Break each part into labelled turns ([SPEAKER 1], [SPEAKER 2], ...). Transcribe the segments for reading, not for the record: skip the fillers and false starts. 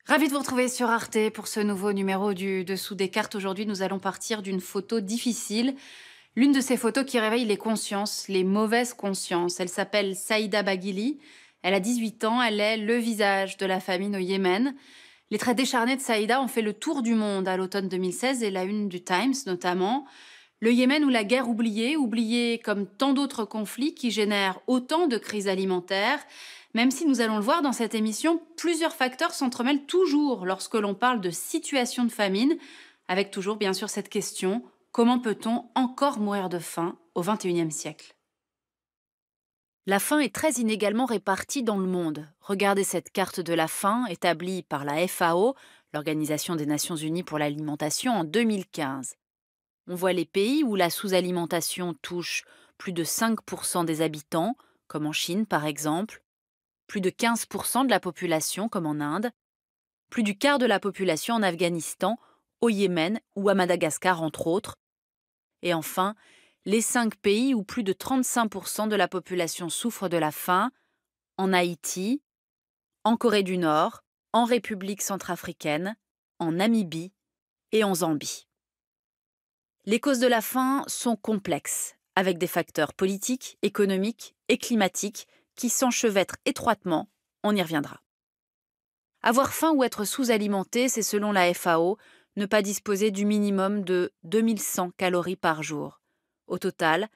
[SPEAKER 1] Ravi de vous retrouver sur Arte pour ce nouveau numéro du Dessous des cartes. Aujourd'hui, nous allons partir d'une photo difficile. L'une de ces photos qui réveille les consciences, les mauvaises consciences. Elle s'appelle Saïda Baghili. Elle a 18 ans. Elle est le visage de la famine au Yémen. Les traits décharnés de Saïda ont fait le tour du monde à l'automne 2016 et la une du Times notamment. Le Yémen ou la guerre oubliée comme tant d'autres conflits qui génèrent autant de crises alimentaires. Même si nous allons le voir dans cette émission, plusieurs facteurs s'entremêlent toujours lorsque l'on parle de situation de famine, avec toujours bien sûr cette question, comment peut-on encore mourir de faim au XXIe siècle? La faim est très inégalement répartie dans le monde. Regardez cette carte de la faim établie par la FAO, l'Organisation des Nations Unies pour l'alimentation, en 2015. On voit les pays où la sous-alimentation touche plus de 5% des habitants, comme en Chine par exemple, plus de 15% de la population, comme en Inde, plus du quart de la population en Afghanistan, au Yémen ou à Madagascar, entre autres, et enfin, les 5 pays où plus de 35% de la population souffre de la faim, en Haïti, en Corée du Nord, en République centrafricaine, en Namibie et en Zambie. Les causes de la faim sont complexes, avec des facteurs politiques, économiques et climatiques qui s'enchevêtrent étroitement, on y reviendra. Avoir faim ou être sous-alimenté, c'est selon la FAO, ne pas disposer du minimum de 2100 calories par jour. Au total,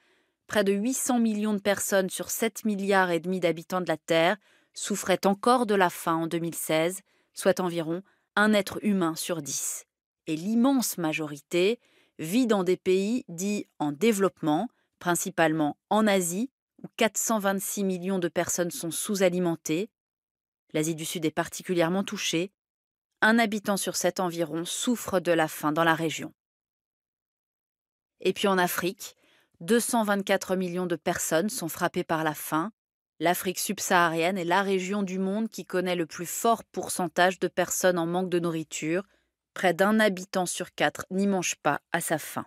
[SPEAKER 1] près de 800 millions de personnes sur 7 milliards et demi d'habitants de la Terre souffraient encore de la faim en 2016, soit environ un être humain sur 10. Et l'immense majorité vit dans des pays dits en développement, principalement en Asie, où 426 millions de personnes sont sous-alimentées. L'Asie du Sud est particulièrement touchée. Un habitant sur 7 environ souffre de la faim dans la région. Et puis en Afrique, 224 millions de personnes sont frappées par la faim. L'Afrique subsaharienne est la région du monde qui connaît le plus fort pourcentage de personnes en manque de nourriture. Près d'un habitant sur 4 n'y mange pas à sa faim.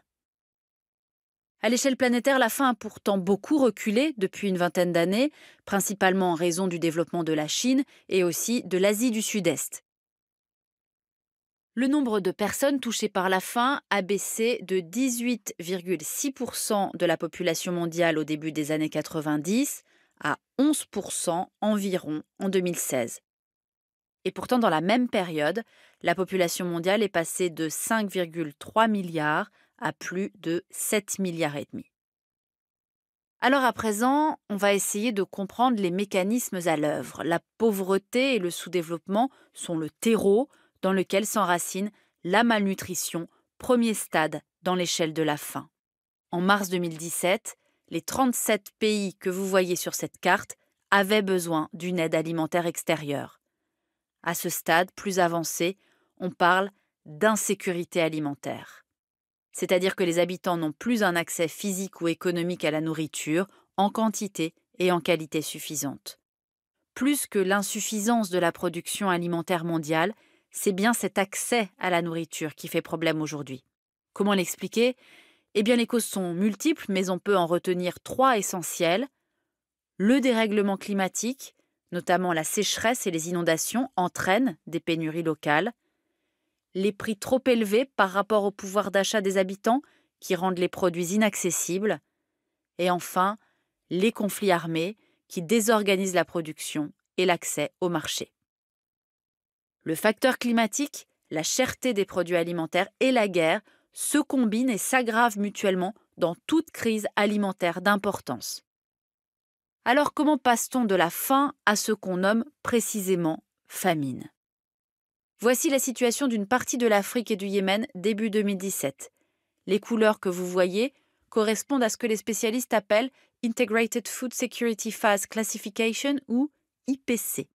[SPEAKER 1] À l'échelle planétaire, la faim a pourtant beaucoup reculé depuis une vingtaine d'années, principalement en raison du développement de la Chine et aussi de l'Asie du Sud-Est. Le nombre de personnes touchées par la faim a baissé de 18,6% de la population mondiale au début des années 90 à 11% environ en 2016. Et pourtant, dans la même période, la population mondiale est passée de 5,3 milliards à plus de 7 milliards et demi. Alors à présent, on va essayer de comprendre les mécanismes à l'œuvre. La pauvreté et le sous-développement sont le terreau dans lequel s'enracine la malnutrition, premier stade dans l'échelle de la faim. En mars 2017, les 37 pays que vous voyez sur cette carte avaient besoin d'une aide alimentaire extérieure. À ce stade plus avancé, on parle d'insécurité alimentaire. C'est-à-dire que les habitants n'ont plus un accès physique ou économique à la nourriture en quantité et en qualité suffisante. Plus que l'insuffisance de la production alimentaire mondiale, c'est bien cet accès à la nourriture qui fait problème aujourd'hui. Comment l'expliquer? Eh bien, les causes sont multiples, mais on peut en retenir 3 essentielles. Le dérèglement climatique, notamment la sécheresse et les inondations, entraînent des pénuries locales. Les prix trop élevés par rapport au pouvoir d'achat des habitants qui rendent les produits inaccessibles, et enfin, les conflits armés qui désorganisent la production et l'accès au marché. Le facteur climatique, la cherté des produits alimentaires et la guerre se combinent et s'aggravent mutuellement dans toute crise alimentaire d'importance. Alors comment passe-t-on de la faim à ce qu'on nomme précisément famine? Voici la situation d'une partie de l'Afrique et du Yémen début 2017. Les couleurs que vous voyez correspondent à ce que les spécialistes appellent Integrated Food Security Phase Classification ou IPC.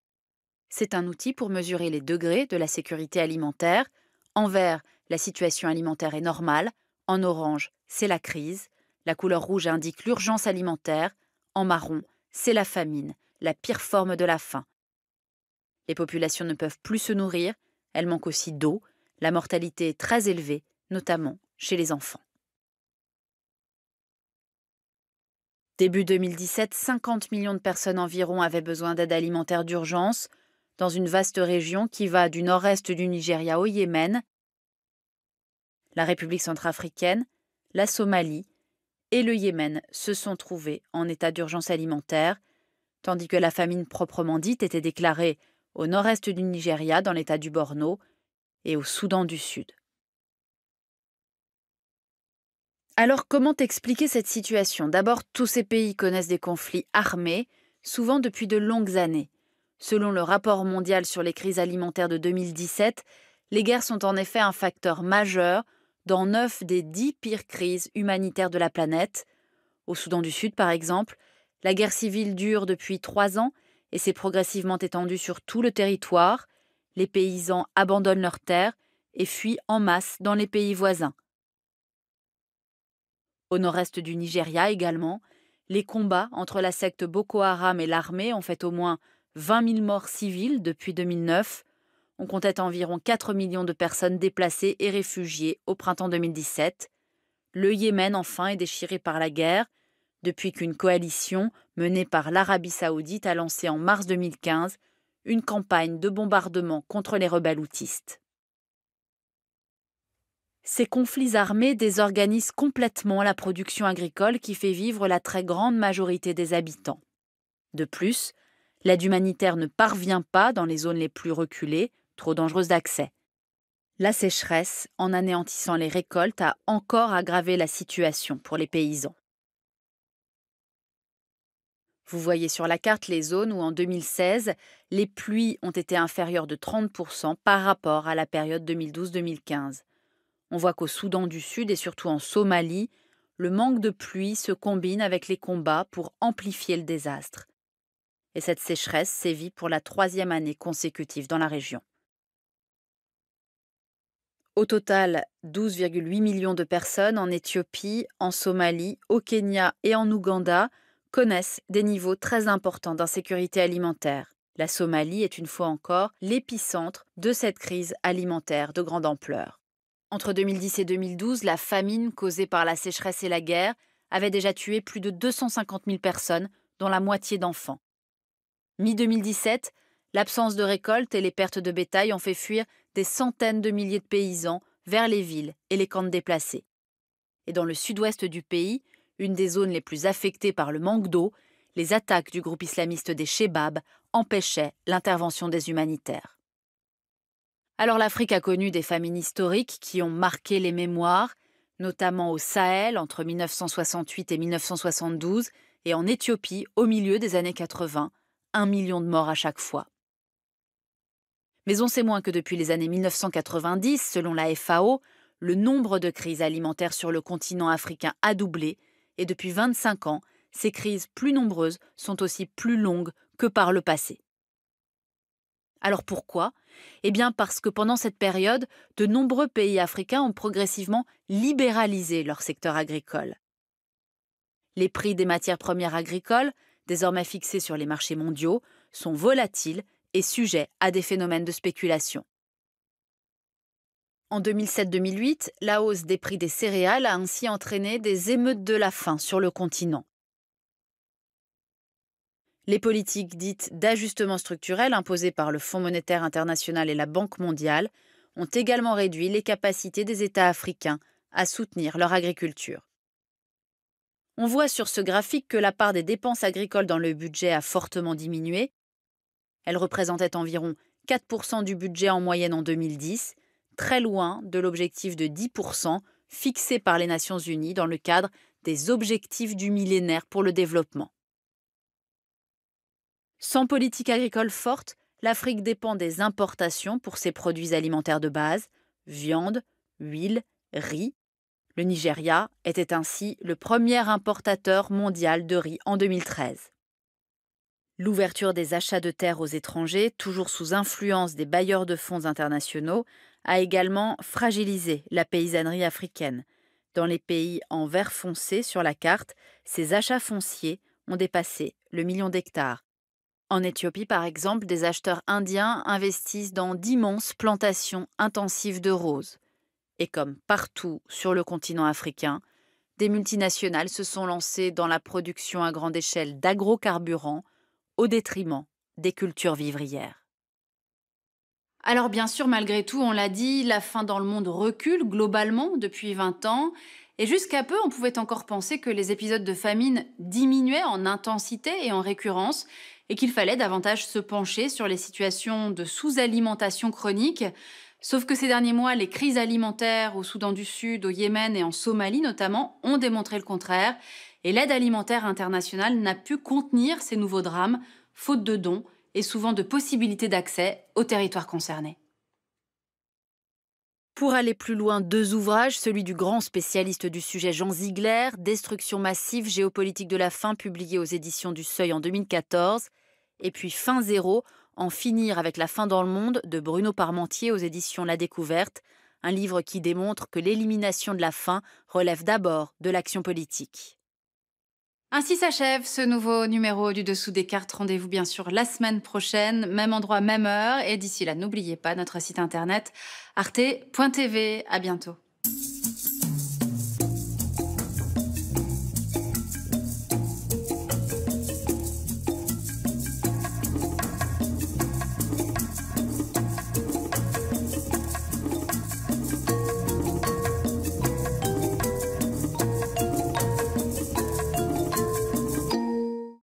[SPEAKER 1] C'est un outil pour mesurer les degrés de la sécurité alimentaire. En vert, la situation alimentaire est normale. En orange, c'est la crise. La couleur rouge indique l'urgence alimentaire. En marron, c'est la famine, la pire forme de la faim. Les populations ne peuvent plus se nourrir. Elles manquent aussi d'eau. La mortalité est très élevée, notamment chez les enfants. Début 2017, 50 millions de personnes environ avaient besoin d'aide alimentaire d'urgence. dans une vaste région qui va du nord-est du Nigeria au Yémen, la République centrafricaine, la Somalie et le Yémen se sont trouvés en état d'urgence alimentaire, tandis que la famine proprement dite était déclarée au nord-est du Nigeria, dans l'état du Borno, et au Soudan du Sud. Alors, comment expliquer cette situation? D'abord, tous ces pays connaissent des conflits armés, souvent depuis de longues années. Selon le rapport mondial sur les crises alimentaires de 2017, les guerres sont en effet un facteur majeur dans 9 des 10 pires crises humanitaires de la planète. Au Soudan du Sud, par exemple, la guerre civile dure depuis 3 ans et s'est progressivement étendue sur tout le territoire. Les paysans abandonnent leurs terres et fuient en masse dans les pays voisins. Au nord-est du Nigeria également, les combats entre la secte Boko Haram et l'armée ont fait au moins 20 000 morts civiles depuis 2009. On comptait environ 4 millions de personnes déplacées et réfugiées au printemps 2017. Le Yémen, enfin, est déchiré par la guerre, depuis qu'une coalition menée par l'Arabie saoudite a lancé en mars 2015 une campagne de bombardement contre les rebelles houthis. Ces conflits armés désorganisent complètement la production agricole qui fait vivre la très grande majorité des habitants. De plus, l'aide humanitaire ne parvient pas dans les zones les plus reculées, trop dangereuses d'accès. La sécheresse, en anéantissant les récoltes, a encore aggravé la situation pour les paysans. Vous voyez sur la carte les zones où en 2016, les pluies ont été inférieures de 30% par rapport à la période 2012-2015. On voit qu'au Soudan du Sud et surtout en Somalie, le manque de pluie se combine avec les combats pour amplifier le désastre. Et cette sécheresse sévit pour la 3e année consécutive dans la région. Au total, 12,8 millions de personnes en Éthiopie, en Somalie, au Kenya et en Ouganda connaissent des niveaux très importants d'insécurité alimentaire. La Somalie est une fois encore l'épicentre de cette crise alimentaire de grande ampleur. Entre 2010 et 2012, la famine causée par la sécheresse et la guerre avait déjà tué plus de 250 000 personnes, dont la moitié d'enfants. Mi-2017, l'absence de récolte et les pertes de bétail ont fait fuir des centaines de milliers de paysans vers les villes et les camps de déplacés. Et dans le sud-ouest du pays, une des zones les plus affectées par le manque d'eau, les attaques du groupe islamiste des Chebab empêchaient l'intervention des humanitaires. Alors l'Afrique a connu des famines historiques qui ont marqué les mémoires, notamment au Sahel entre 1968 et 1972 et en Éthiopie au milieu des années 80, 1 million de morts à chaque fois. Mais on sait moins que depuis les années 1990, selon la FAO, le nombre de crises alimentaires sur le continent africain a doublé et depuis 25 ans, ces crises plus nombreuses sont aussi plus longues que par le passé. Alors pourquoi? Eh bien parce que pendant cette période, de nombreux pays africains ont progressivement libéralisé leur secteur agricole. Les prix des matières premières agricoles, désormais fixés sur les marchés mondiaux, sont volatiles et sujets à des phénomènes de spéculation. En 2007-2008, la hausse des prix des céréales a ainsi entraîné des émeutes de la faim sur le continent. Les politiques dites d'ajustement structurel imposées par le Fonds monétaire international et la Banque mondiale ont également réduit les capacités des États africains à soutenir leur agriculture. On voit sur ce graphique que la part des dépenses agricoles dans le budget a fortement diminué. Elle représentait environ 4% du budget en moyenne en 2010, très loin de l'objectif de 10% fixé par les Nations Unies dans le cadre des objectifs du millénaire pour le développement. Sans politique agricole forte, l'Afrique dépend des importations pour ses produits alimentaires de base, viande, huile, riz. Le Nigeria était ainsi le premier importateur mondial de riz en 2013. L'ouverture des achats de terres aux étrangers, toujours sous influence des bailleurs de fonds internationaux, a également fragilisé la paysannerie africaine. Dans les pays en vert foncé sur la carte, ces achats fonciers ont dépassé le million d'hectares. En Éthiopie, par exemple, des acheteurs indiens investissent dans d'immenses plantations intensives de roses. Et comme partout sur le continent africain, des multinationales se sont lancées dans la production à grande échelle d'agrocarburants au détriment des cultures vivrières. Alors bien sûr, malgré tout, on l'a dit, la faim dans le monde recule globalement depuis 20 ans. Et jusqu'à peu, on pouvait encore penser que les épisodes de famine diminuaient en intensité et en récurrence, et qu'il fallait davantage se pencher sur les situations de sous-alimentation chronique. Sauf que ces derniers mois, les crises alimentaires au Soudan du Sud, au Yémen et en Somalie notamment ont démontré le contraire. Et l'aide alimentaire internationale n'a pu contenir ces nouveaux drames, faute de dons et souvent de possibilités d'accès aux territoires concernés.
[SPEAKER 2] Pour aller plus loin, deux ouvrages, celui du grand spécialiste du sujet Jean Ziegler, Destruction massive, géopolitique de la faim, publié aux éditions du Seuil en 2014, et puis Faim zéro, En finir avec la faim dans le monde, de Bruno Parmentier aux éditions La Découverte, un livre qui démontre que l'élimination de la faim relève d'abord de l'action politique.
[SPEAKER 1] Ainsi s'achève ce nouveau numéro du Dessous des cartes. Rendez-vous bien sûr la semaine prochaine, même endroit, même heure. Et d'ici là, n'oubliez pas notre site internet arte.tv. À bientôt.